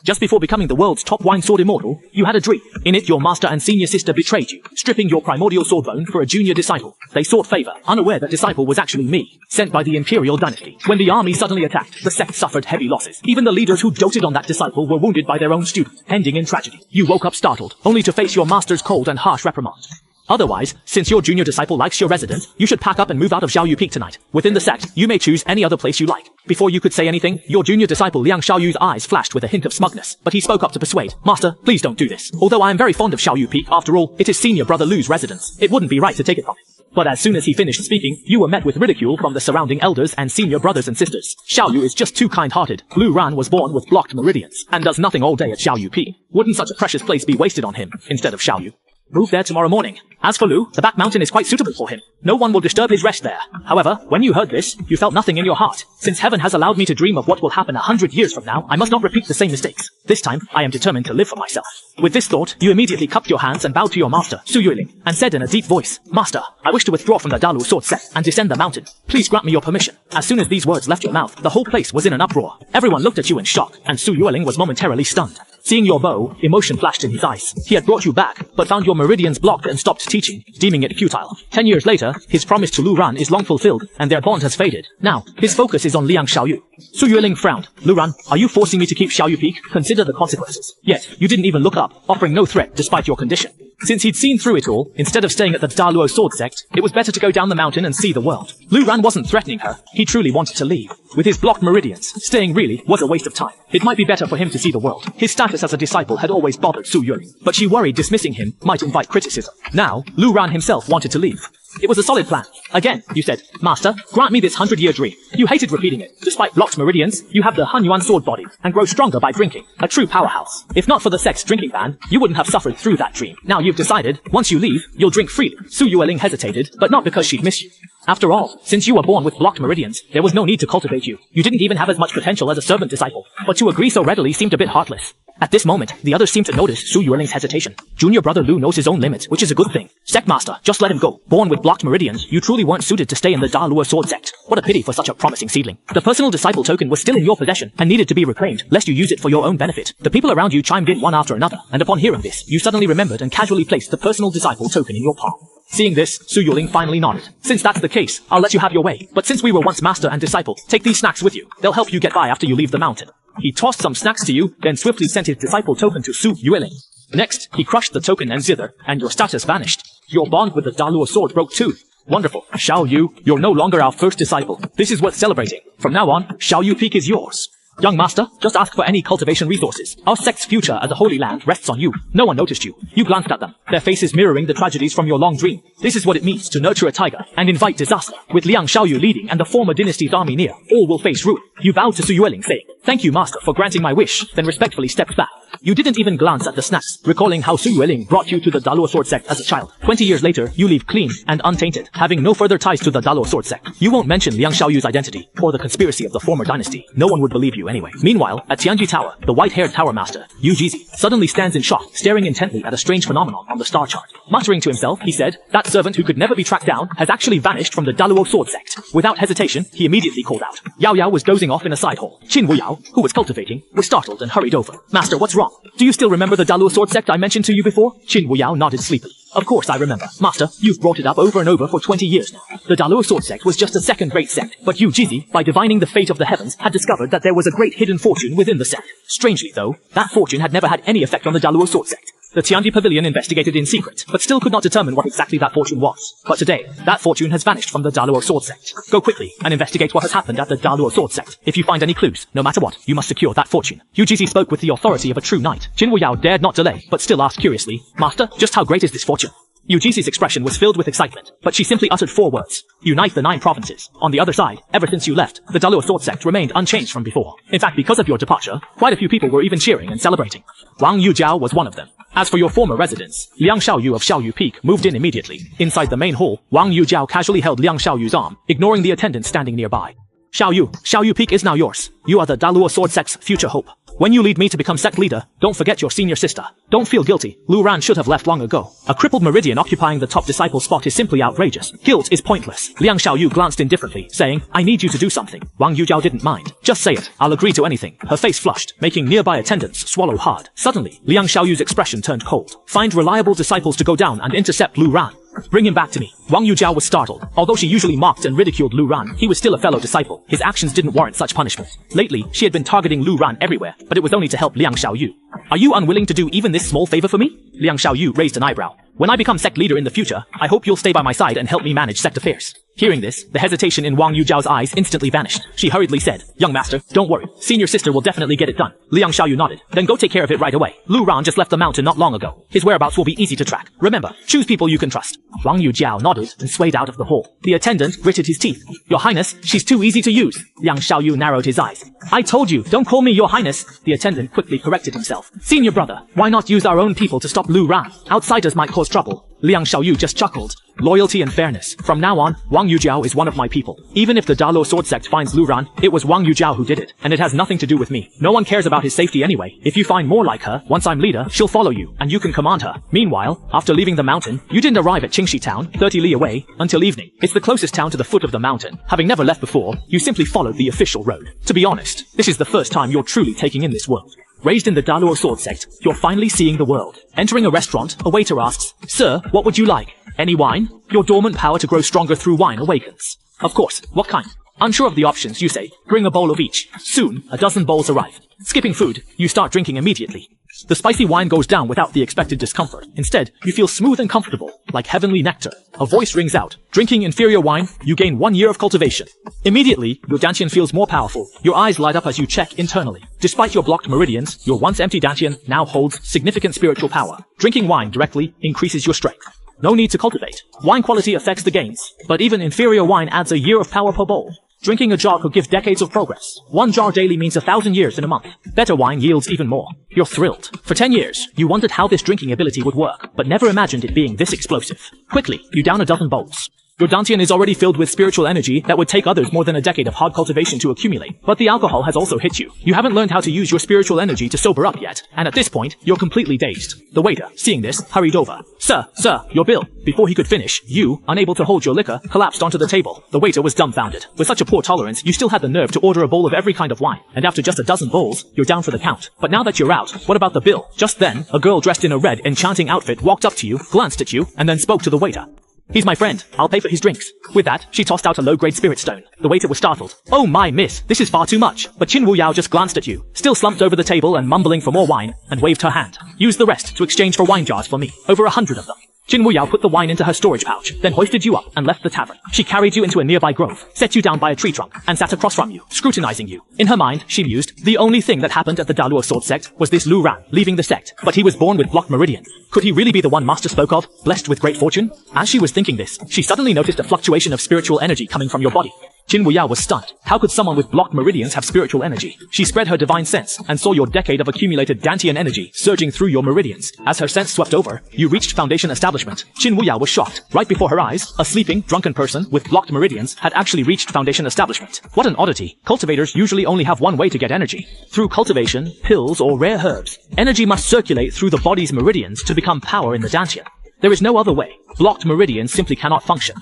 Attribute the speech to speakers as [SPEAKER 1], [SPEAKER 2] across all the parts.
[SPEAKER 1] Just before becoming the world's top wine sword immortal, you had a dream. In it, your master and senior sister betrayed you, stripping your primordial sword bone for a junior disciple. They sought favor, unaware that disciple was actually me, sent by the imperial dynasty. When the army suddenly attacked, the sect suffered heavy losses. Even the leaders who doted on that disciple were wounded by their own student, ending in tragedy. You woke up startled, only to face your master's cold and harsh reprimand. Otherwise, since your junior disciple likes your residence, you should pack up and move out of Xiaoyu Peak tonight. Within the sect, you may choose any other place you like. Before you could say anything, your junior disciple Liang Xiaoyu's eyes flashed with a hint of smugness, but he spoke up to persuade. Master, please don't do this. Although I am very fond of Xiaoyu Peak, after all, it is senior brother Lu's residence. It wouldn't be right to take it from him. But as soon as he finished speaking, you were met with ridicule from the surrounding elders and senior brothers and sisters. Xiaoyu is just too kind-hearted. Lu Ran was born with blocked meridians, and does nothing all day at Xiaoyu Peak. Wouldn't such a precious place be wasted on him, instead of Xiaoyu? Move there tomorrow morning. As for Lu, the back mountain is quite suitable for him. No one will disturb his rest there. However, when you heard this, you felt nothing in your heart. Since heaven has allowed me to dream of what will happen 100 years from now, I must not repeat the same mistakes. This time, I am determined to live for myself. With this thought, you immediately cupped your hands and bowed to your master, Su Yueling, and said in a deep voice, Master, I wish to withdraw from the Dalu sword sect and descend the mountain. Please grant me your permission. As soon as these words left your mouth, the whole place was in an uproar. Everyone looked at you in shock, and Su Yueling was momentarily stunned. Seeing your bow, emotion flashed in his eyes. He had brought you back, but found your meridians blocked and stopped teaching, deeming it futile. 10 years later, his promise to Lu Ran is long fulfilled, and their bond has faded. Now, his focus is on Liang Xiaoyu. Su Yueling frowned. Lu Ran, are you forcing me to keep Xiaoyu Peak? Consider the consequences. Yet, you didn't even look up, offering no threat despite your condition. Since he'd seen through it all, instead of staying at the Daluo sword sect, it was better to go down the mountain and see the world. Lu Ran wasn't threatening her, he truly wanted to leave. With his blocked meridians, staying really was a waste of time. It might be better for him to see the world. His status as a disciple had always bothered Su Yueling, but she worried dismissing him might invite criticism. Now, Lu Ran himself wanted to leave. It was a solid plan. Again, you said, Master, grant me this 100-year dream. You hated repeating it. Despite blocked meridians, you have the Hunyuan sword body, and grow stronger by drinking. A true powerhouse. If not for the sect's drinking ban, you wouldn't have suffered through that dream. Now you've decided, once you leave, you'll drink freely. Su Yueling hesitated, but not because she'd miss you. After all, since you were born with blocked meridians, there was no need to cultivate you. You didn't even have as much potential as a servant disciple. But to agree so readily seemed a bit heartless. At this moment, the others seemed to notice Su Yueling's hesitation. Junior brother Lu knows his own limits, which is a good thing. Sect master, just let him go. Born with blocked meridians, you truly weren't suited to stay in the Daluo sword sect. What a pity for such a promising seedling. The personal disciple token was still in your possession, and needed to be reclaimed, lest you use it for your own benefit. The people around you chimed in one after another, and upon hearing this, you suddenly remembered and casually placed the personal disciple token in your palm. Seeing this, Su Yueling finally nodded. Since that's the case, I'll let you have your way. But since we were once master and disciple, take these snacks with you. They'll help you get by after you leave the mountain. He tossed some snacks to you, then swiftly sent his disciple token to Su Yueling. Next, he crushed the token and zither, and your status vanished. Your bond with the Daluo sword broke too. Wonderful. Xiaoyu, you're no longer our first disciple. This is worth celebrating. From now on, Xiaoyu Peak is yours. Young master, just ask for any cultivation resources. Our sect's future as a holy land rests on you. No one noticed you. You glanced at them, their faces mirroring the tragedies from your long dream. This is what it means to nurture a tiger and invite disaster. With Liang Xiaoyu leading and the former dynasty's army near, all will face ruin. You bowed to Su Yueling, saying, Thank you, master, for granting my wish, then respectfully stepped back. You didn't even glance at the snacks, recalling how Su Yueling brought you to the Daluo sword sect as a child. 20 years later, you leave clean and untainted, having no further ties to the Daluo sword sect. You won't mention Liang Xiaoyu's identity, or the conspiracy of the former dynasty. No one would believe you anyway. Meanwhile, at Tianji Tower, the white-haired tower master, Yu Jizi, suddenly stands in shock, staring intently at a strange phenomenon on the star chart. Muttering to himself, he said, that servant who could never be tracked down has actually vanished from the Daluo sword sect. Without hesitation, he immediately called out. Yao Yao was dozing off in a side hall. Qin Wu Yao, who was cultivating, was startled and hurried over. Master, what's wrong? Do you still remember the Daluo sword sect I mentioned to you before? Qin Wu Yao nodded sleepily. Of course I remember. Master, you've brought it up over and over for 20 years now. The Daluo sword sect was just a second-rate sect, but Yu Jizi, by divining the fate of the heavens, had discovered that there was a great hidden fortune within the sect. Strangely though, that fortune had never had any effect on the Daluo sword sect. The Tianji Pavilion investigated in secret, but still could not determine what exactly that fortune was. But today, that fortune has vanished from the Daluo sword sect. Go quickly and investigate what has happened at the Daluo sword sect. If you find any clues, no matter what, you must secure that fortune. Yu Jizi spoke with the authority of a true knight. Qin Wu Yao dared not delay, but still asked curiously, Master, just how great is this fortune? Yu Jizi's expression was filled with excitement, but she simply uttered 4 words. Unite the 9 provinces. On the other side, ever since you left, the Daluo sword sect remained unchanged from before. In fact, because of your departure, quite a few people were even cheering and celebrating. Wang Yujiao was one of them. As for your former residence, Liang Xiaoyu of Xiaoyu Peak moved in immediately. Inside the main hall, Wang Yujiao casually held Liang Xiaoyu's arm, ignoring the attendant standing nearby. Xiaoyu Peak is now yours. You are the Daluo sword sect's future hope. When you lead me to become sect leader, don't forget your senior sister. Don't feel guilty. Lu Ran should have left long ago. A crippled meridian occupying the top disciple spot is simply outrageous. Guilt is pointless. Liang Xiaoyu glanced indifferently, saying, I need you to do something. Wang Yujiao didn't mind. Just say it. I'll agree to anything. Her face flushed, making nearby attendants swallow hard. Suddenly, Liang Xiaoyu's expression turned cold. Find reliable disciples to go down and intercept Lu Ran. Bring him back to me. Wang Yujiao was startled. Although she usually mocked and ridiculed Lu Ran, he was still a fellow disciple. His actions didn't warrant such punishment. Lately, she had been targeting Lu Ran everywhere, but it was only to help Liang Xiaoyu. Are you unwilling to do even this small favor for me? Liang Xiaoyu raised an eyebrow. When I become sect leader in the future, I hope you'll stay by my side and help me manage sect affairs. Hearing this, the hesitation in Wang Yujiao's eyes instantly vanished. She hurriedly said, Young master, don't worry. Senior sister will definitely get it done. Liang Xiaoyu nodded. Then go take care of it right away. Lu Ran just left the mountain not long ago. His whereabouts will be easy to track. Remember, choose people you can trust. Wang Yujiao nodded and swayed out of the hall. The attendant gritted his teeth. Your Highness, she's too easy to use. Liang Xiaoyu narrowed his eyes. I told you, don't call me Your Highness. The attendant quickly corrected himself. Senior brother, why not use our own people to stop Lu Ran? Outsiders might cause trouble. Liang Xiaoyu just chuckled. Loyalty and fairness. From now on, Wang Yujiao is one of my people. Even if the Daluo Sword Sect finds Lu Ran, it was Wang Yujiao who did it, and it has nothing to do with me. No one cares about his safety anyway. If you find more like her, once I'm leader, she'll follow you, and you can command her. Meanwhile, after leaving the mountain, you didn't arrive at Qingxi town, 30 li away, until evening. It's the closest town to the foot of the mountain. Having never left before, you simply followed the official road. To be honest, this is the first time you're truly taking in this world. Raised in the Daluo Sword Sect, you're finally seeing the world. Entering a restaurant, a waiter asks, Sir, what would you like? Any wine? Your dormant power to grow stronger through wine awakens. Of course, what kind? Unsure of the options, you say, bring a bowl of each. Soon, a dozen bowls arrive. Skipping food, you start drinking immediately. The spicy wine goes down without the expected discomfort. Instead, you feel smooth and comfortable, like heavenly nectar. A voice rings out. Drinking inferior wine, you gain 1 year of cultivation. Immediately, your dantian feels more powerful. Your eyes light up as you check internally. Despite your blocked meridians, your once empty dantian now holds significant spiritual power. Drinking wine directly increases your strength. No need to cultivate. Wine quality affects the gains, but even inferior wine adds a year of power per bowl. Drinking a jar could give decades of progress. 1 jar daily means 1,000 years in a month. Better wine yields even more. You're thrilled. For 10 years, you wondered how this drinking ability would work, but never imagined it being this explosive. Quickly, you down a dozen bowls. Your dantian is already filled with spiritual energy that would take others more than a decade of hard cultivation to accumulate. But the alcohol has also hit you. You haven't learned how to use your spiritual energy to sober up yet, and at this point, you're completely dazed. The waiter, seeing this, hurried over. Sir, your bill. Before he could finish, you, unable to hold your liquor, collapsed onto the table. The waiter was dumbfounded. With such a poor tolerance, you still had the nerve to order a bowl of every kind of wine, and after just a dozen bowls, you're down for the count. But now that you're out, what about the bill? Just then, a girl dressed in a red, enchanting outfit walked up to you, glanced at you, and then spoke to the waiter. He's my friend. I'll pay for his drinks. With that, she tossed out a low-grade spirit stone. The waiter was startled. Oh my miss, this is far too much. But Qin Wuyao just glanced at you, still slumped over the table and mumbling for more wine, and waved her hand. Use the rest to exchange for wine jars for me. Over 100 of them. Qin Wuyao put the wine into her storage pouch, then hoisted you up and left the tavern. She carried you into a nearby grove, set you down by a tree trunk, and sat across from you, scrutinizing you. In her mind, she mused, the only thing that happened at the Daluo Sword Sect was this Lu Ran leaving the sect, but he was born with blocked meridian. Could he really be the one Master spoke of, blessed with great fortune? As she was thinking this, she suddenly noticed a fluctuation of spiritual energy coming from your body. Qin Wuyao was stunned. How could someone with blocked meridians have spiritual energy? She spread her divine sense and saw your decade of accumulated dantian energy surging through your meridians. As her sense swept over, you reached Foundation Establishment. Qin Wuyao was shocked. Right before her eyes, a sleeping, drunken person with blocked meridians had actually reached Foundation Establishment. What an oddity. Cultivators usually only have one way to get energy. Through cultivation, pills, or rare herbs. Energy must circulate through the body's meridians to become power in the dantian. There is no other way. Blocked meridians simply cannot function.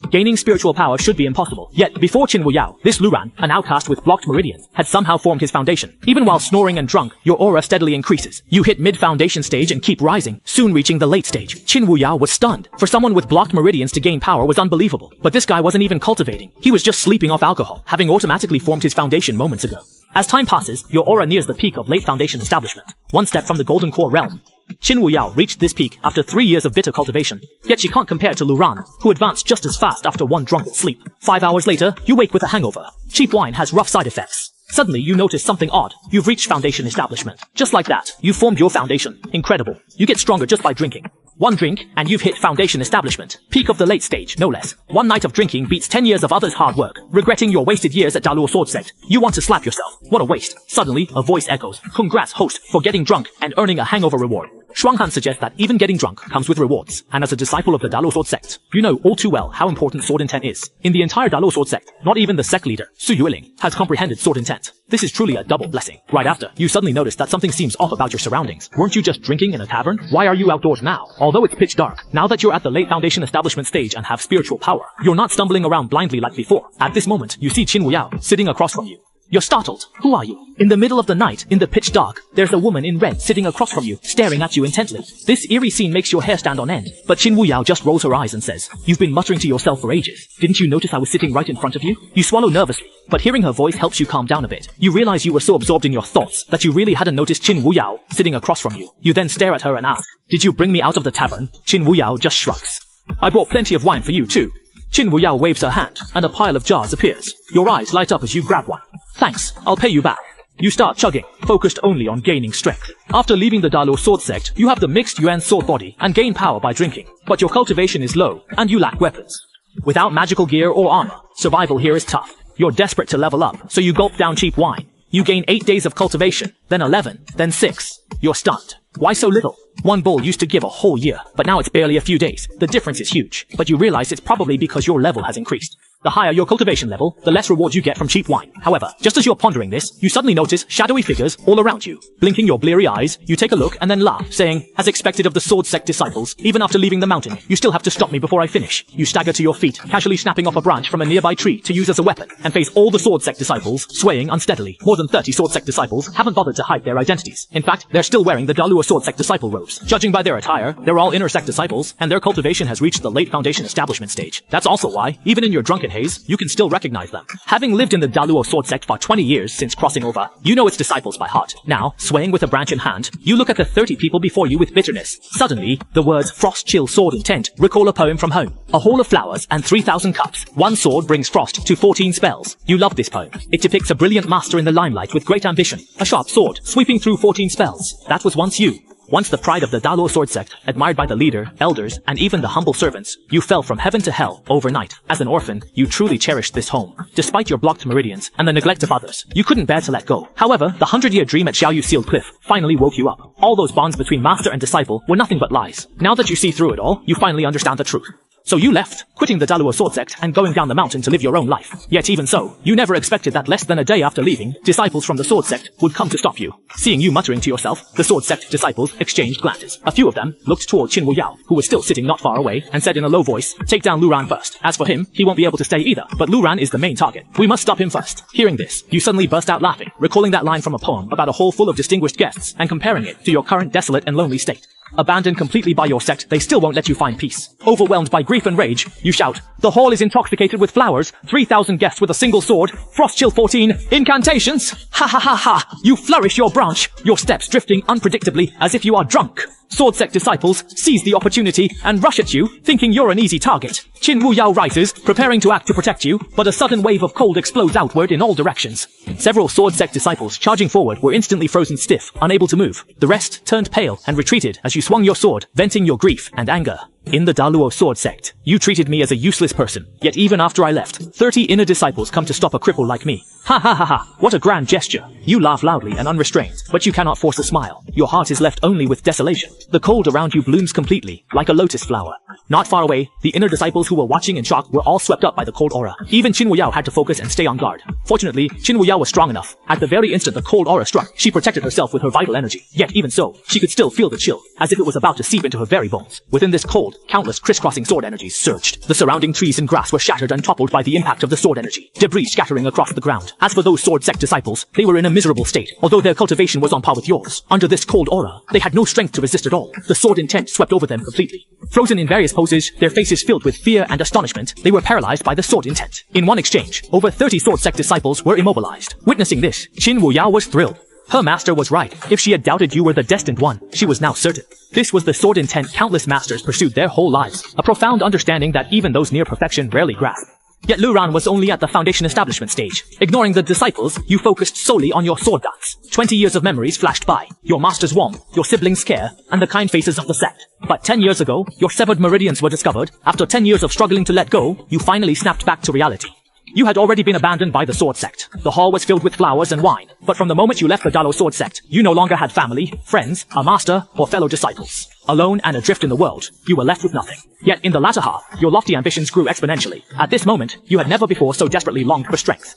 [SPEAKER 1] Gaining spiritual power should be impossible. Yet, before Qin Wuyao, this Lu Ran, an outcast with blocked meridians, had somehow formed his foundation. Even while snoring and drunk, your aura steadily increases. You hit mid-foundation stage and keep rising, soon reaching the late stage. Qin Wuyao was stunned. For someone with blocked meridians to gain power was unbelievable. But this guy wasn't even cultivating. He was just sleeping off alcohol, having automatically formed his foundation moments ago. As time passes, your aura nears the peak of late foundation establishment. One step from the golden core realm. Qin Wuyao reached this peak after 3 years of bitter cultivation, yet she can't compare to Lu Ran, who advanced just as fast after one drunken sleep. 5 hours later, you wake with a hangover. Cheap wine has rough side effects. Suddenly, you notice something odd. You've reached foundation establishment. Just like that, you formed your foundation. Incredible. You get stronger just by drinking. One drink, and you've hit foundation establishment. Peak of the late stage, no less. One night of drinking beats 10 years of others' hard work. Regretting your wasted years at Daluo Sword Sect. You want to slap yourself. What a waste. Suddenly, a voice echoes. Congrats, host, for getting drunk and earning a hangover reward. Shuanghan suggests that even getting drunk comes with rewards, and as a disciple of the Daluo Sword Sect, you know all too well how important sword intent is. In the entire Daluo Sword Sect, not even the sect leader, Su Yueling, has comprehended sword intent. This is truly a double blessing. Right after, you suddenly notice that something seems off about your surroundings. Weren't you just drinking in a tavern? Why are you outdoors now? Although it's pitch dark, now that you're at the late foundation establishment stage and have spiritual power, you're not stumbling around blindly like before. At this moment, you see Qin Wuyao sitting across from you. You're startled. Who are you? In the middle of the night, in the pitch dark, there's a woman in red sitting across from you, staring at you intently. This eerie scene makes your hair stand on end, but Qin Wuyao just rolls her eyes and says, "You've been muttering to yourself for ages. Didn't you notice I was sitting right in front of you?" You swallow nervously, but hearing her voice helps you calm down a bit. You realize you were so absorbed in your thoughts that you really hadn't noticed Qin Wuyao sitting across from you. You then stare at her and ask, "Did you bring me out of the tavern?" Qin Wuyao just shrugs. "I brought plenty of wine for you too." Qin Wuyao waves her hand, and a pile of jars appears. Your eyes light up as you grab one. "Thanks, I'll pay you back." You start chugging, focused only on gaining strength. After leaving the Daluo Sword Sect, you have the mixed Yuan sword body and gain power by drinking. But your cultivation is low, and you lack weapons. Without magical gear or armor, survival here is tough. You're desperate to level up, so you gulp down cheap wine. You gain 8 days of cultivation, then 11, then 6. You're stunned. Why so little? One bowl used to give a whole year, but now it's barely a few days. The difference is huge, but you realize it's probably because your level has increased. The higher your cultivation level, the less reward you get from cheap wine. However, just as you're pondering this, you suddenly notice shadowy figures all around you. Blinking your bleary eyes, you take a look and then laugh, saying, "As expected of the Sword Sect disciples, even after leaving the mountain, you still have to stop me before I finish." You stagger to your feet, casually snapping off a branch from a nearby tree to use as a weapon, and face all the Sword Sect disciples, swaying unsteadily. More than 30 Sword Sect disciples haven't bothered to hide their identities. In fact, they're still wearing the Daluo Sword Sect disciple robes. Judging by their attire, they're all inner sect disciples, and their cultivation has reached the late foundation establishment stage. That's also why, even in your drunken haze, you can still recognize them. Having lived in the Daluo Sword Sect for 20 years since crossing over, you know its disciples by heart. Now, swaying with a branch in hand, you look at the 30 people before you with bitterness. Suddenly, the words "frost chill sword intent" recall a poem from home. A hall of flowers and 3,000 cups. One sword brings frost to 14 spells. You love this poem. It depicts a brilliant master in the limelight with great ambition. A sharp sword, sweeping through 14 spells. That was once you. Once the pride of the Daluo Sword Sect, admired by the leader, elders, and even the humble servants, you fell from heaven to hell overnight. As an orphan, you truly cherished this home. Despite your blocked meridians and the neglect of others, you couldn't bear to let go. However, the 100-year dream at Xiaoyu Sealed Cliff finally woke you up. All those bonds between master and disciple were nothing but lies. Now that you see through it all, you finally understand the truth. So you left, quitting the Daluo Sword Sect and going down the mountain to live your own life. Yet even so, you never expected that less than a day after leaving, disciples from the Sword Sect would come to stop you. Seeing you muttering to yourself, the Sword Sect disciples exchanged glances. A few of them looked toward Qin Wuyao, who was still sitting not far away, and said in a low voice, "Take down Luran first. As for him, he won't be able to stay either, but Luran is the main target. We must stop him first." Hearing this, you suddenly burst out laughing, recalling that line from a poem about a hall full of distinguished guests and comparing it to your current desolate and lonely state. Abandoned completely by your sect, they still won't let you find peace. Overwhelmed by grief and rage, you shout, "The hall is intoxicated with flowers, 3,000 guests with a single sword, frost chill 14, incantations!" Ha ha ha ha! You flourish your branch, your steps drifting unpredictably as if you are drunk. Sword Sect disciples seize the opportunity and rush at you, thinking you're an easy target. Qin Wuyao rises, preparing to act to protect you, but a sudden wave of cold explodes outward in all directions. Several Sword Sect disciples charging forward were instantly frozen stiff, unable to move. The rest turned pale and retreated as you swung your sword, venting your grief and anger. In the Daluo Sword Sect, you treated me as a useless person, yet even after I left, 30 inner disciples come to stop a cripple like me. Ha ha ha ha, what a grand gesture. You laugh loudly and unrestrained, but you cannot force a smile. Your heart is left only with desolation. The cold around you blooms completely, like a lotus flower. Not far away, the inner disciples who were watching in shock were all swept up by the cold aura. Even Qin Wuyao had to focus and stay on guard. Fortunately, Qin Wuyao was strong enough. At the very instant the cold aura struck, she protected herself with her vital energy. Yet even so, she could still feel the chill, as if it was about to seep into her very bones. Within this cold, countless crisscrossing sword energies surged. The surrounding trees and grass were shattered and toppled by the impact of the sword energy, debris scattering across the ground. As for those Sword Sect disciples, they were in a miserable state, although their cultivation was on par with yours. Under this cold aura, they had no strength to resist at all. The sword intent swept over them completely. Frozen in various poses, their faces filled with fear and astonishment, they were paralyzed by the sword intent. In one exchange, over 30 Sword Sect disciples were immobilized. Witnessing this, Qin Wuyao was thrilled. Her master was right. If she had doubted you were the destined one, she was now certain. This was the sword intent countless masters pursued their whole lives, a profound understanding that even those near perfection rarely grasp. Yet Luran was only at the foundation establishment stage. Ignoring the disciples, you focused solely on your sword dance. 20 years of memories flashed by, your master's warmth, your siblings' care, and the kind faces of the sect. But 10 years ago, your severed meridians were discovered. After 10 years of struggling to let go, you finally snapped back to reality. You had already been abandoned by the Sword Sect. The hall was filled with flowers and wine, but from the moment you left the Dalo Sword Sect, you no longer had family, friends, a master, or fellow disciples. Alone and adrift in the world, you were left with nothing. Yet in the latter half, your lofty ambitions grew exponentially. At this moment, you had never before so desperately longed for strength.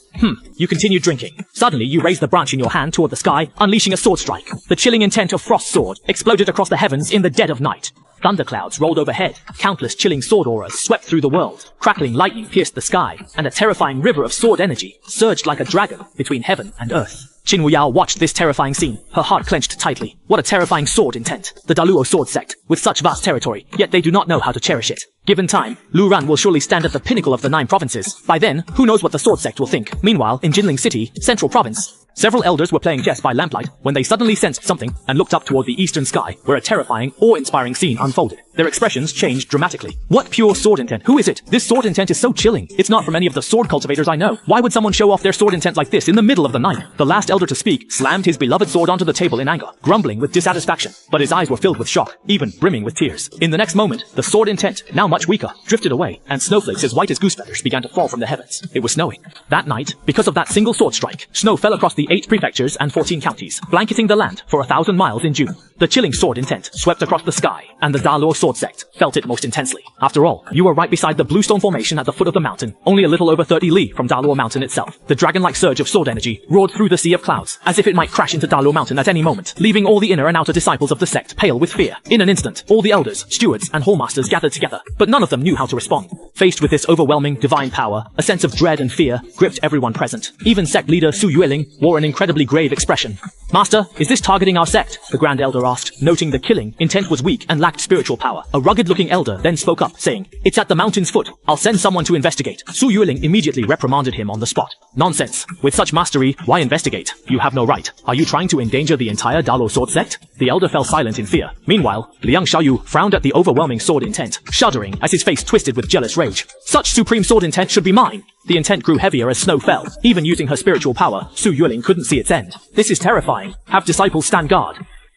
[SPEAKER 1] You continued drinking. Suddenly, you raised the branch in your hand toward the sky, unleashing a sword strike. The chilling intent of Frost's sword exploded across the heavens in the dead of night. Thunderclouds rolled overhead, countless chilling sword auras swept through the world, crackling lightning pierced the sky, and a terrifying river of sword energy surged like a dragon between heaven and earth. Qin Wuyao watched this terrifying scene, her heart clenched tightly. What a terrifying sword intent. The Daluo Sword Sect, with such vast territory, yet they do not know how to cherish it. Given time, Lu Ran will surely stand at the pinnacle of the 9 provinces. By then, who knows what the Sword Sect will think. Meanwhile, in Jinling City, Central Province, several elders were playing chess by lamplight when they suddenly sensed something and looked up toward the eastern sky, where a terrifying, awe-inspiring scene unfolded. Their expressions changed dramatically. What pure sword intent? Who is it? This sword intent is so chilling. It's not from any of the sword cultivators I know. Why would someone show off their sword intent like this in the middle of the night? The last elder to speak slammed his beloved sword onto the table in anger, grumbling with dissatisfaction. But his eyes were filled with shock, even brimming with tears. In the next moment, the sword intent, now much weaker, drifted away, and snowflakes as white as goose feathers began to fall from the heavens. It was snowing. That night, because of that single sword strike, snow fell across the 8 prefectures and 14 counties, blanketing the land for 1,000 miles in June. The chilling sword intent swept across the sky, and the Dalor Sword Sect felt it most intensely. After all, you were right beside the Bluestone Formation at the foot of the mountain, only a little over 30 li from Dalor Mountain itself. The dragon-like surge of sword energy roared through the sea of clouds, as if it might crash into Dalor Mountain at any moment, leaving all the inner and outer disciples of the sect pale with fear. In an instant, all the elders, stewards, and hallmasters gathered together, but none of them knew how to respond. Faced with this overwhelming divine power, a sense of dread and fear gripped everyone present. Even sect leader Su Yueling wore an incredibly grave expression. "Master, is this targeting our sect?" the Grand Elder asked, noting the killing intent was weak and lacked spiritual power. A rugged-looking elder then spoke up, saying, "It's at the mountain's foot. I'll send someone to investigate." Su Yueling immediately reprimanded him on the spot. "Nonsense. With such mastery, why investigate? You have no right. Are you trying to endanger the entire Dalo Sword Sect?" The elder fell silent in fear. Meanwhile, Liang Xiaoyu frowned at the overwhelming sword intent, shuddering as his face twisted with jealous rage. "Such supreme sword intent should be mine." The intent grew heavier as snow fell. Even using her spiritual power, Su Yueling couldn't see its end. "This is terrifying. Have disciples stand guard.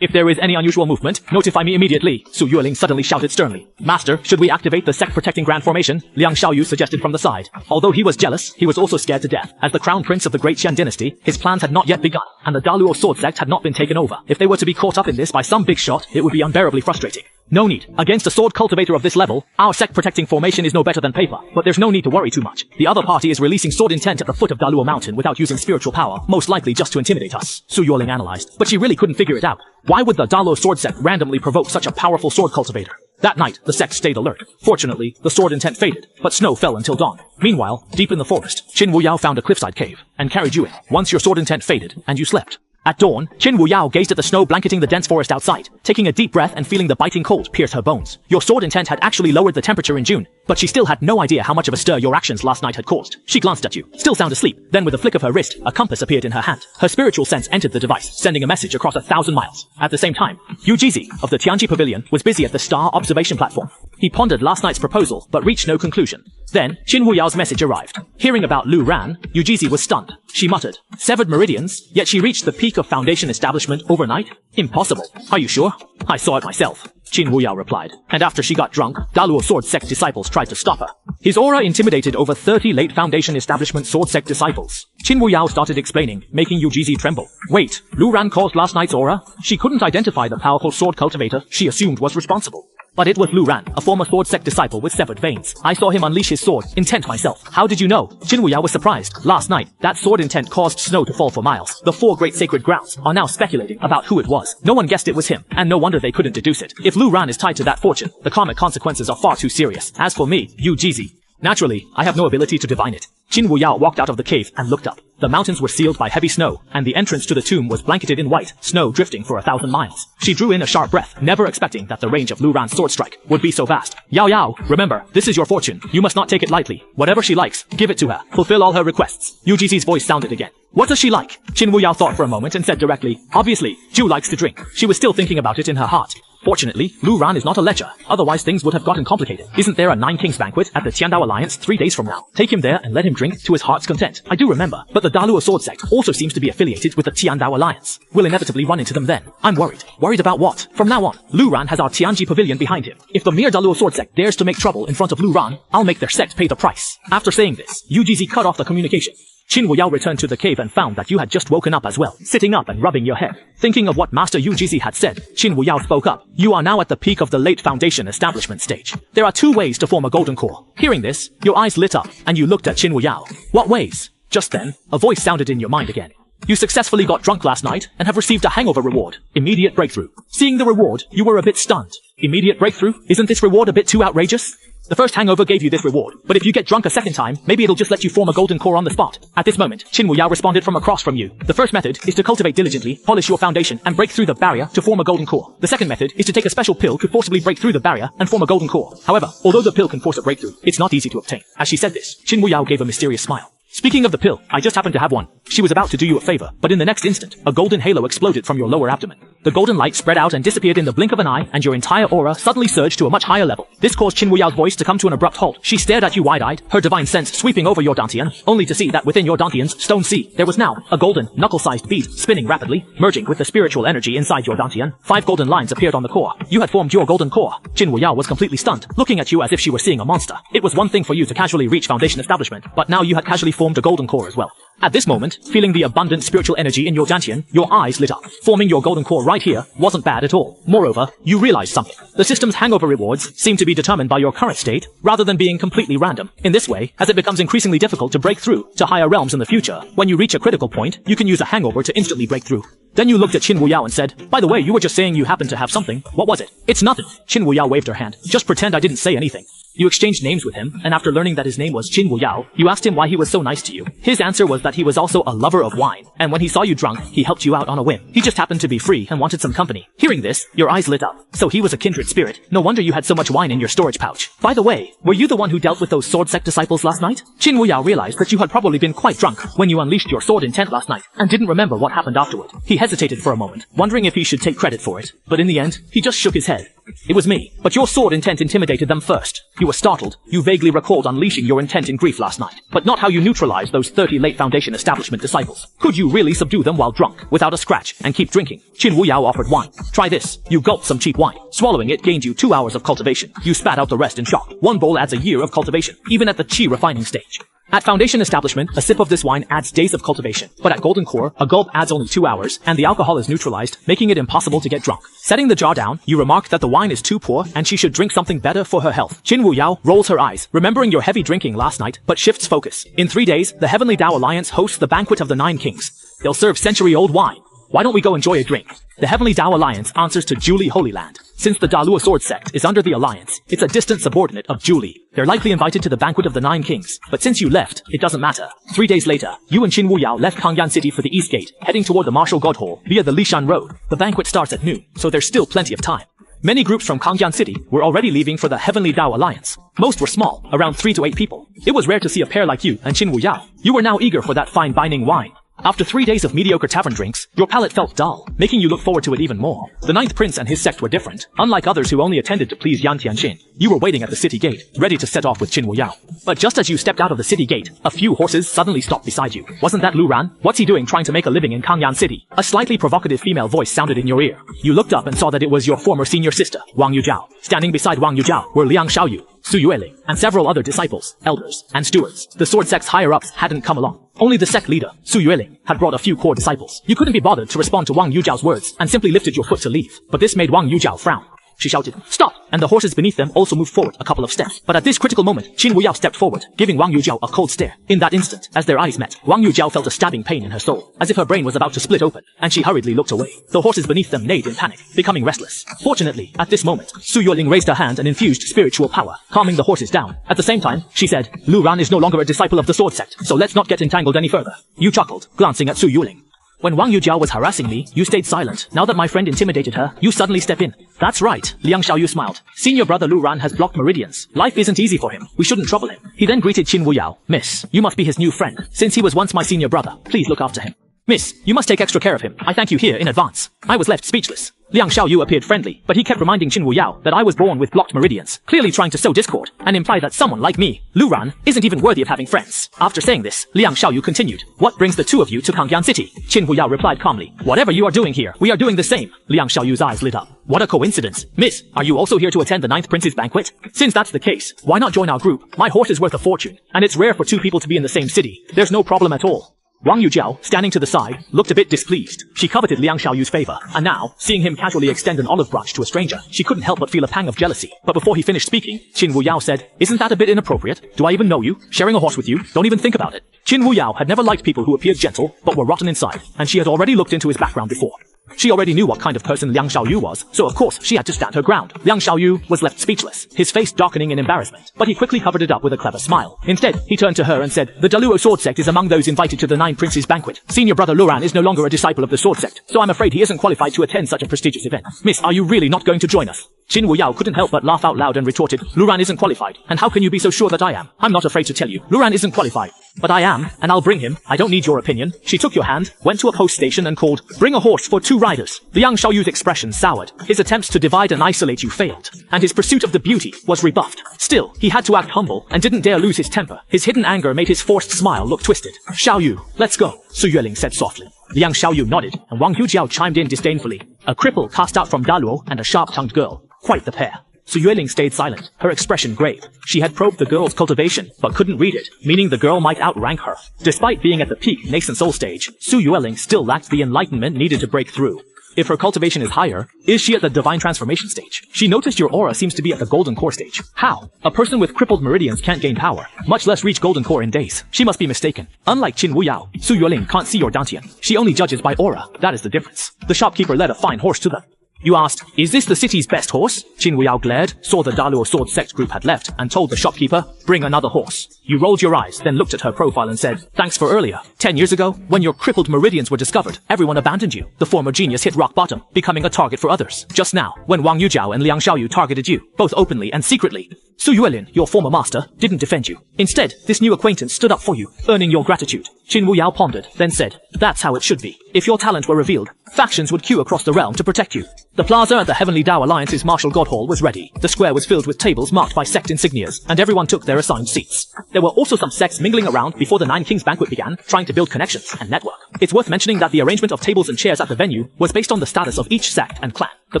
[SPEAKER 1] If there is any unusual movement, notify me immediately," Su Yueling suddenly shouted sternly. "Master, should we activate the sect-protecting Grand Formation?" Liang Xiaoyu suggested from the side. Although he was jealous, he was also scared to death. As the crown prince of the Great Qian dynasty, his plans had not yet begun, and the Daluo Sword Sect had not been taken over. If they were to be caught up in this by some big shot, it would be unbearably frustrating. No need. Against a sword cultivator of this level, our sect-protecting formation is no better than paper. But there's no need to worry too much. The other party is releasing sword intent at the foot of Daluo Mountain without using spiritual power, most likely just to intimidate us, Su Yueling analyzed. But she really couldn't figure it out. Why would the Dalo Sword Sect randomly provoke such a powerful sword cultivator? That night, the sect stayed alert. Fortunately, the sword intent faded, but snow fell until dawn. Meanwhile, deep in the forest, Qin Wuyao found a cliffside cave and carried you in. Once your sword intent faded, and you slept. At dawn, Qin Wuyao gazed at the snow blanketing the dense forest outside, taking a deep breath and feeling the biting cold pierce her bones. Your sword intent had actually lowered the temperature in June, but she still had no idea how much of a stir your actions last night had caused. She glanced at you, still sound asleep. Then with a flick of her wrist, a compass appeared in her hand. Her spiritual sense entered the device, sending a message across 1,000 miles. At the same time, Yu Jizi of the Tianji Pavilion was busy at the star observation platform. He pondered last night's proposal, but reached no conclusion. Then, Qin Wuyao's message arrived. Hearing about Lu Ran, Yu Jizi was stunned. She muttered, "Severed meridians, yet she reached the peak of Foundation establishment overnight? Impossible." "Are you sure?" "I saw it myself," Qin Wuyao replied. And after she got drunk, Daluo Sword Sect disciples tried to stop her. His aura intimidated over 30 late Foundation establishment Sword Sect disciples. Qin Wuyao started explaining, making Yu Jizi tremble. Wait, Lu Ran caused last night's aura? She couldn't identify the powerful sword cultivator she assumed was responsible. But it was Lu Ran, a former Sword Sect disciple with severed veins. I saw him unleash his sword intent myself. How did you know? Qin Wuyao was surprised. Last night, that sword intent caused snow to fall for miles. The 4 great sacred grounds are now speculating about who it was. No one guessed it was him, and no wonder they couldn't deduce it. If Lu Ran is tied to that fortune, the karmic consequences are far too serious. As for me, Yu Jizi, naturally, I have no ability to divine it. Qin Wuyao walked out of the cave and looked up. The mountains were sealed by heavy snow, and the entrance to the tomb was blanketed in white, snow drifting for 1,000 miles. She drew in a sharp breath, never expecting that the range of Lu Ran's sword strike would be so vast. "Yao Yao, remember, this is your fortune. You must not take it lightly. Whatever she likes, give it to her. Fulfill all her requests." Yu Jizi's voice sounded again. "What does she like?" Qin Wuyao thought for a moment and said directly, "Obviously, Ju likes to drink." She was still thinking about it in her heart. Fortunately, Lu Ran is not a lecher, otherwise things would have gotten complicated. Isn't there a Nine Kings banquet at the Tiandao Alliance 3 days from now? Take him there and let him drink to his heart's content. I do remember, but the Daluo Sword Sect also seems to be affiliated with the Tiandao Alliance. We'll inevitably run into them then. I'm worried. Worried about what? From now on, Lu Ran has our Tianji Pavilion behind him. If the mere Daluo Sword Sect dares to make trouble in front of Lu Ran, I'll make their sect pay the price. After saying this, UGZ cut off the communication. Qin Wuyao returned to the cave and found that you had just woken up as well, sitting up and rubbing your head. Thinking of what Master UGZ had said, Qin Wuyao spoke up. You are now at the peak of the late foundation establishment stage. There are 2 ways to form a golden core. Hearing this, your eyes lit up, and you looked at Qin Wuyao. What ways? Just then, a voice sounded in your mind again. You successfully got drunk last night and have received a hangover reward. Immediate breakthrough. Seeing the reward, you were a bit stunned. Immediate breakthrough? Isn't this reward a bit too outrageous? The first hangover gave you this reward, but if you get drunk a second time, maybe it'll just let you form a golden core on the spot. At this moment, Qin Wuyao responded from across from you. The first method is to cultivate diligently, polish your foundation, and break through the barrier to form a golden core. The second method is to take a special pill to forcibly break through the barrier and form a golden core. However, although the pill can force a breakthrough, it's not easy to obtain. As she said this, Qin Wuyao gave a mysterious smile. Speaking of the pill, I just happened to have one. She was about to do you a favor, but in the next instant, a golden halo exploded from your lower abdomen. The golden light spread out and disappeared in the blink of an eye, and your entire aura suddenly surged to a much higher level. This caused Qin Wuyao's voice to come to an abrupt halt. She stared at you wide-eyed, her divine sense sweeping over your dantian, only to see that within your dantian's stone sea, there was now a golden, knuckle-sized bead spinning rapidly, merging with the spiritual energy inside your dantian. 5 golden lines appeared on the core. You had formed your golden core. Qin Wuyao was completely stunned, looking at you as if she were seeing a monster. It was one thing for you to casually reach foundation establishment, but now you had casually formed a golden core as well. At this moment, feeling the abundant spiritual energy in your dantian, your eyes lit up. Forming your golden core right here wasn't bad at all. Moreover, you realized something. The system's hangover rewards seem to be determined by your current state, rather than being completely random. In this way, as it becomes increasingly difficult to break through to higher realms in the future, when you reach a critical point, you can use a hangover to instantly break through. Then you looked at Qin Wuyao and said, by the way, you were just saying you happened to have something. What was it? It's nothing. Qin Wuyao waved her hand. Just pretend I didn't say anything. You exchanged names with him, and after learning that his name was Qin Wuyao, you asked him why he was so nice to you. His answer was that he was also a lover of wine, and when he saw you drunk, he helped you out on a whim. He just happened to be free and wanted some company. Hearing this, your eyes lit up. So he was a kindred spirit. No wonder you had so much wine in your storage pouch. By the way, were you the one who dealt with those sword sect disciples last night? Qin Wuyao realized that you had probably been quite drunk when you unleashed your sword intent last night, and didn't remember what happened afterward. He hesitated for a moment, wondering if he should take credit for it, but in the end, he just shook his head. It was me, but your sword intent intimidated them first. You were startled. You vaguely recalled unleashing your intent in grief last night, but not how you neutralized those 30 late foundation establishment disciples. Could you really subdue them while drunk, without a scratch, and keep drinking? Qin Wuyao offered wine. Try this. You gulped some cheap wine. Swallowing it gained you 2 hours of cultivation. You spat out the rest in shock. 1 bowl adds a year of cultivation, even at the qi refining stage. At foundation establishment, a sip of this wine adds days of cultivation, but at golden core, a gulp adds only 2 hours, and the alcohol is neutralized, making it impossible to get drunk. Setting the jar down, you remark that the wine is too poor, and she should drink something better for her health. Qin Wuyao rolls her eyes, remembering your heavy drinking last night, but shifts focus. In 3 days, the Heavenly Dao Alliance hosts the Banquet of the 9 Kings. They'll serve century-old wine. Why don't we go enjoy a drink? The Heavenly Dao Alliance answers to Julie Holy Land. Since the Daluo Sword Sect is under the Alliance, it's a distant subordinate of Julie. They're likely invited to the Banquet of the 9 Kings, but since you left, it doesn't matter. 3 days later, you and Qin Wuyao left Kangyan City for the East Gate, heading toward the Martial God Hall via the Lishan Road. The banquet starts at noon, so there's still plenty of time. Many groups from Kangyan City were already leaving for the Heavenly Dao Alliance. Most were small, around 3 to 8 people. It was rare to see a pair like you and Qin Wuyao. You were now eager for that fine binding wine. After 3 days of mediocre tavern drinks, your palate felt dull, making you look forward to it even more. The 9th Prince and his sect were different. Unlike others who only attended to please Yan Tianqin, you were waiting at the city gate, ready to set off with Qin Wuyao. But just as you stepped out of the city gate, a few horses suddenly stopped beside you. Wasn't that Lu Ran? What's he doing trying to make a living in Kangyan City? A slightly provocative female voice sounded in your ear. You looked up and saw that it was your former senior sister, Wang Yujiao. Standing beside Wang Yujiao were Liang Xiaoyu, Su Yueling, and several other disciples, elders, and stewards. The sword sect's higher-ups hadn't come along. Only the sect leader, Su Yueling, had brought a few core disciples. You couldn't be bothered to respond to Wang Yujiao's words, and simply lifted your foot to leave. But this made Wang Yujiao frown. She shouted, "Stop!" And the horses beneath them also moved forward a couple of steps. But at this critical moment, Qin Wuyao stepped forward, giving Wang Yujiao a cold stare. In that instant, as their eyes met, Wang Yujiao felt a stabbing pain in her soul, as if her brain was about to split open, and she hurriedly looked away. The horses beneath them neighed in panic, becoming restless. Fortunately, at this moment, Su Yueling raised her hand and infused spiritual power, calming the horses down. At the same time, she said, "Lu Ran is no longer a disciple of the sword sect, so let's not get entangled any further." You chuckled, glancing at Su Yueling. When Wang Yujiao was harassing me, you stayed silent. Now that my friend intimidated her, you suddenly step in. That's right, Liang Xiaoyu smiled. Senior brother Lu Ran has blocked meridians. Life isn't easy for him. We shouldn't trouble him. He then greeted Qin Wuyao. "Miss, you must be his new friend. Since he was once my senior brother, please look after him." Miss, you must take extra care of him. I thank you here in advance. I was left speechless. Liang Xiaoyu appeared friendly, but he kept reminding Qin Wuyao that I was born with blocked meridians, clearly trying to sow discord, and imply that someone like me, Lu Ran, isn't even worthy of having friends. After saying this, Liang Xiaoyu continued, "What brings the two of you to Kangyan City?" Qin Wuyao replied calmly, "Whatever you are doing here, we are doing the same." Liang Xiaoyu's eyes lit up. "What a coincidence. Miss, are you also here to attend the 9th Prince's banquet? Since that's the case, why not join our group? My horse is worth a fortune, and it's rare for two people to be in the same city. There's no problem at all." Wang Yujiao, standing to the side, looked a bit displeased. She coveted Liang Xiaoyu's favor, and now, seeing him casually extend an olive branch to a stranger, she couldn't help but feel a pang of jealousy. But before he finished speaking, Qin Wuyao said, "Isn't that a bit inappropriate? Do I even know you? Sharing a horse with you? Don't even think about it." Qin Wuyao had never liked people who appeared gentle, but were rotten inside, and she had already looked into his background before. She already knew what kind of person Liang Xiaoyu was, so of course she had to stand her ground. Liang Xiaoyu was left speechless, his face darkening in embarrassment, but he quickly covered it up with a clever smile. Instead, he turned to her and said, "The Daluo Sword Sect is among those invited to the 9 Princes banquet. Senior brother Luran is no longer a disciple of the Sword Sect, so I'm afraid he isn't qualified to attend such a prestigious event. Miss, are you really not going to join us?" Qin Wuyao couldn't help but laugh out loud and retorted, "Luran isn't qualified, and how can you be so sure that I am? I'm not afraid to tell you, Luran isn't qualified. But I am, and I'll bring him. I don't need your opinion." She took your hand, went to a post station and called, "Bring a horse for 2 riders." Liang Xiaoyu's expression soured. His attempts to divide and isolate you failed, and his pursuit of the beauty was rebuffed. Still, he had to act humble and didn't dare lose his temper. His hidden anger made his forced smile look twisted. "Xiaoyu, let's go," Su Yueling said softly. Liang Xiaoyu nodded, and Wang Yujiao chimed in disdainfully. A cripple cast out from Daluo and a sharp-tongued girl. Quite the pair. Su Yueling stayed silent, her expression grave. She had probed the girl's cultivation, but couldn't read it, meaning the girl might outrank her. Despite being at the peak nascent soul stage, Su Yueling still lacked the enlightenment needed to break through. If her cultivation is higher, is she at the divine transformation stage? She noticed your aura seems to be at the golden core stage. How? A person with crippled meridians can't gain power, much less reach golden core in days. She must be mistaken. Unlike Qin Wuyao, Su Yueling can't see your dantian. She only judges by aura. That is the difference. The shopkeeper led a fine horse to them. You asked, "Is this the city's best horse?" Qin Wuyao glared, saw the Daluo Sword Sect group had left, and told the shopkeeper, "Bring another horse." You rolled your eyes, then looked at her profile and said, "Thanks for earlier. 10 years ago, when your crippled meridians were discovered, everyone abandoned you. The former genius hit rock bottom, becoming a target for others. Just now, when Wang Yujiao and Liang Xiaoyu targeted you, both openly and secretly, Su Yuelin, your former master, didn't defend you. Instead, this new acquaintance stood up for you, earning your gratitude." Qin Wuyao pondered, then said, "That's how it should be. If your talent were revealed, factions would queue across the realm to protect you." The plaza at the Heavenly Dao Alliance's Martial God Hall was ready. The square was filled with tables marked by sect insignias, and everyone took their assigned seats. There were also some sects mingling around before the 9 Kings banquet began, trying to build connections and network. It's worth mentioning that the arrangement of tables and chairs at the venue was based on the status of each sect and clan. The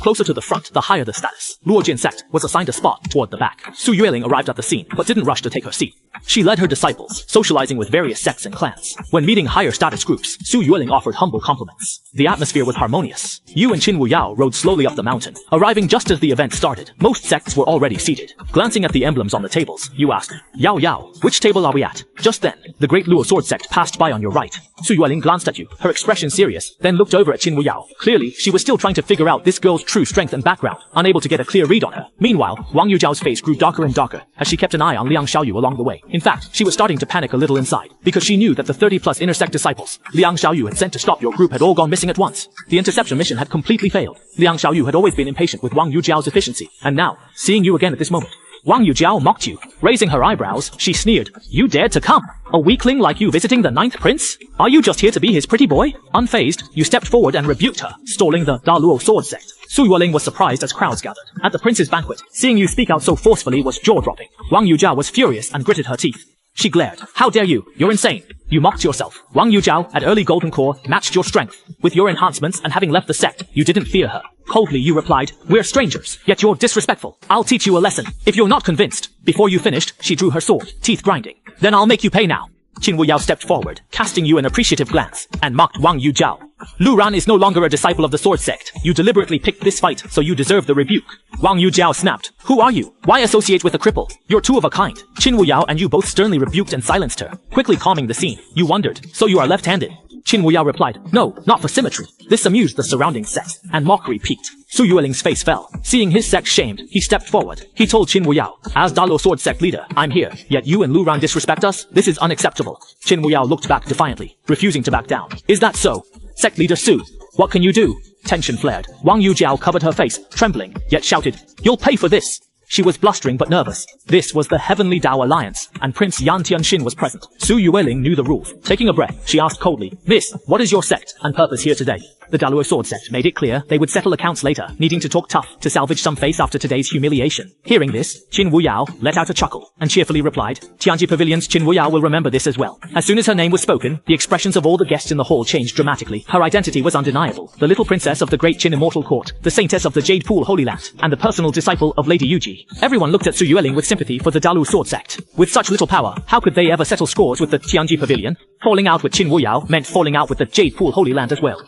[SPEAKER 1] closer to the front, the higher the status. Luojin sect was assigned a spot toward the back. Su Yueling arrived at the scene, but didn't rush to take her seat. She led her disciples, socializing with various sects and clans. When meeting higher status groups, Su Yueling offered humble compliments. The atmosphere was harmonious. You and Qin Wuyao rode slowly up the mountain, arriving just as the event started. Most sects were already seated. Glancing at the emblems on the tables, you asked, "Yao Yao, which table are we at?" Just then, the Great Luo Sword Sect passed by on your right. Su Yueling glanced at you, her expression serious, then looked over at Qin Wuyao. Clearly, she was still trying to figure out this girl's true strength and background, unable to get a clear read on her. Meanwhile, Wang Yujiao's face grew darker and darker, as she kept an eye on Liang Xiaoyu along the way. In fact, she was starting to panic a little inside, because she knew that the 30+ inner sect disciples Liang Xiaoyu had sent to stop your group had all gone missing at once. The interception mission had completely failed. Liang Xiaoyu had always been impatient with Wang Yujiao's efficiency, and now, seeing you again at this moment, Wang Yujiao mocked you. Raising her eyebrows, she sneered, "You dared to come? A weakling like you visiting the 9th prince? Are you just here to be his pretty boy?" Unfazed, you stepped forward and rebuked her, stalling the Daluo Sword Sect. Su Yueling was surprised as crowds gathered. At the prince's banquet, seeing you speak out so forcefully was jaw-dropping. Wang Yujiao was furious and gritted her teeth. She glared. "How dare you? You're insane." You mocked yourself. Wang Yujiao, at early golden core, matched your strength. With your enhancements and having left the sect, you didn't fear her. Coldly you replied, "We're strangers, yet you're disrespectful. I'll teach you a lesson, if you're not convinced." Before you finished, she drew her sword, teeth grinding. "Then I'll make you pay now." Qin Wuyao stepped forward, casting you an appreciative glance, and mocked Wang Yujiao. Lu Ran is no longer a disciple of the Sword Sect. You deliberately picked this fight, so you deserve the rebuke. Wang Yujiao snapped. "Who are you? Why associate with a cripple? You're two of a kind." Qin Wuyao and you both sternly rebuked and silenced her, quickly calming the scene. You wondered, "So you are left-handed?" Qin Wuyao replied, "No, not for symmetry." This amused the surrounding sects, and mockery peaked. Su Yueling's face fell. Seeing his sect shamed, he stepped forward. He told Qin Wuyao, "As Daluo Sword Sect leader, I'm here, yet you and Lu Ran disrespect us? This is unacceptable." Qin Wuyao looked back defiantly, refusing to back down. "Is that so? Sect leader Su, what can you do?" Tension flared. Wang Yujiao covered her face, trembling, yet shouted, "You'll pay for this." She was blustering but nervous. This was the Heavenly Dao Alliance, and Prince Yan Tianxin was present. Su Yueling knew the rules. Taking a breath, she asked coldly, "Miss, what is your sect and purpose here today?" The Daluo Sword Sect made it clear they would settle accounts later, needing to talk tough to salvage some face after today's humiliation. Hearing this, Qin Wuyao let out a chuckle and cheerfully replied, "Tianji Pavilion's Qin Wuyao will remember this as well." As soon as her name was spoken, the expressions of all the guests in the hall changed dramatically. Her identity was undeniable. The little princess of the great Qin Immortal Court, the saintess of the Jade Pool Holy Land, and the personal disciple of Lady Yuji. Everyone looked at Su Yueling with sympathy for the Daluo Sword Sect. With such little power, how could they ever settle scores with the Tianji Pavilion? Falling out with Qin Wuyao meant falling out with the Jade Pool Holy Land as well.